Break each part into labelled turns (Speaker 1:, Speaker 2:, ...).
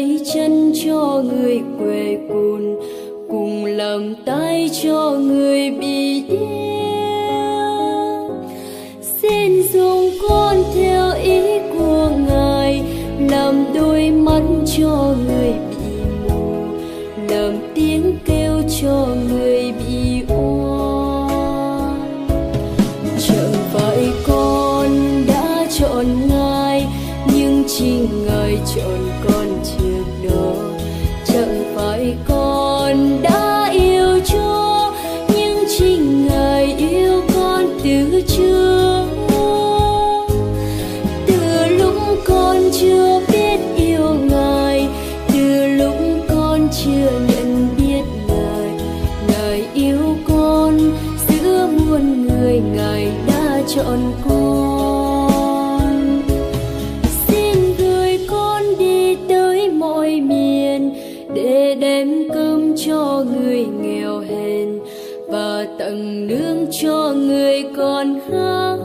Speaker 1: tay chân cho người quê cùn, cùng làm tay cho người bị điếc. Xin dùng con theo ý của Ngài, làm đôi mắt cho người bị mù, làm tiếng kêu cho người bị oan. Chẳng phải con đã chọn Ngài, nhưng chính Ngài chọn con trước đó. Chẳng phải con đã yêu Chúa, nhưng chính Ngài yêu con từ trước. Từ lúc con chưa biết yêu Ngài, từ lúc con chưa nhận biết Ngài, Ngài yêu con giữa muôn người, Ngài đã chọn con. Xin gửi con đi tới mọi miền để đem cơm cho người nghèo hèn và tặng nước cho người còn khát.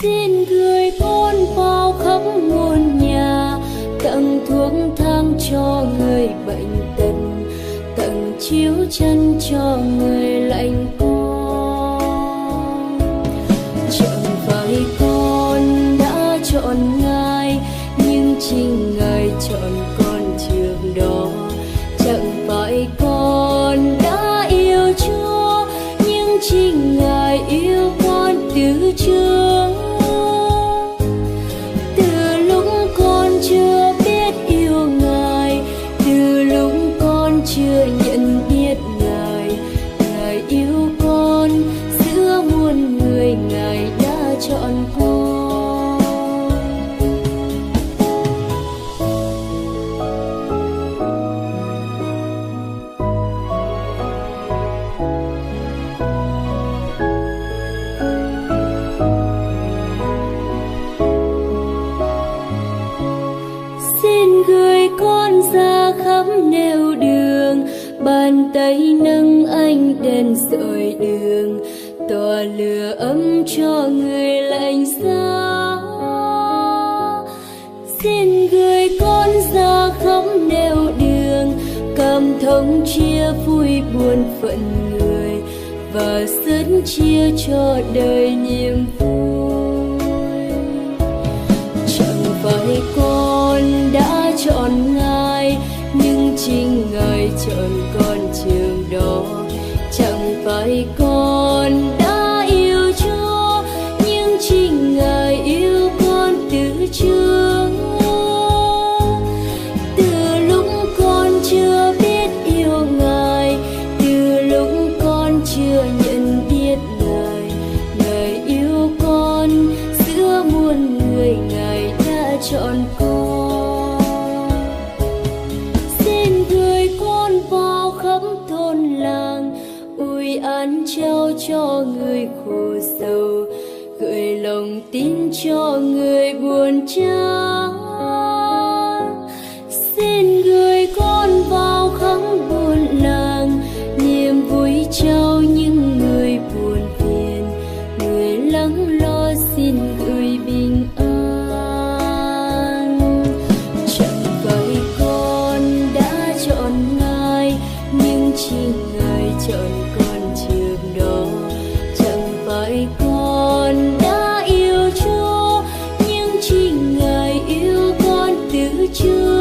Speaker 1: Xin gửi con vào khắp muôn nhà, tặng thuốc thang cho người bệnh tật, tặng chiếu chân cho người lạnh con. Chẳng phải con đã chọn Ngài, nhưng chính Ngài chọn con trước đó. Chẳng phải con đã yêu Chúa, nhưng chính Ngài yêu con từ trước. Từ lúc con chưa biết yêu Ngài, từ lúc con chưa nhận biết Ngài, Ngài yêu con giữa muôn người, Ngài đã chọn con. Xin gửi con ra khắp nẻo đường, bàn tay nâng ánh đèn soi đường, tỏa lửa ấm cho người lạnh giá. Xin gửi con ra khắp nẻo đường, cảm thông chia vui buồn phận người, và sớt chia cho đời niềm vui. Chẳng phải con đã chọn Ngài, nhưng chính Ngài chọn con trước đó. Chẳng phải con đã yêu Chúa, nhưng chính Ngài yêu con từ trước. Từ lúc con chưa biết yêu Ngài, từ lúc con chưa nhận biết Ngài, Ngài yêu con giữa muôn người, Ngài đã chọn con. Xin gửi con vào khắp thôn làng, ủi an trao cho người khổ sầu, gửi lòng tin cho người buồn chán. Xin gửi con vào khắp buôn làng, niềm vui trao những người buồn phiền, người lắng lo xin gửi bình an. Chẳng phải con đã chọn Ngài, nhưng chính Ngài chọn con trước đó. Chẳng phải con đã yêu Chúa, nhưng chính Ngài yêu con từ trước.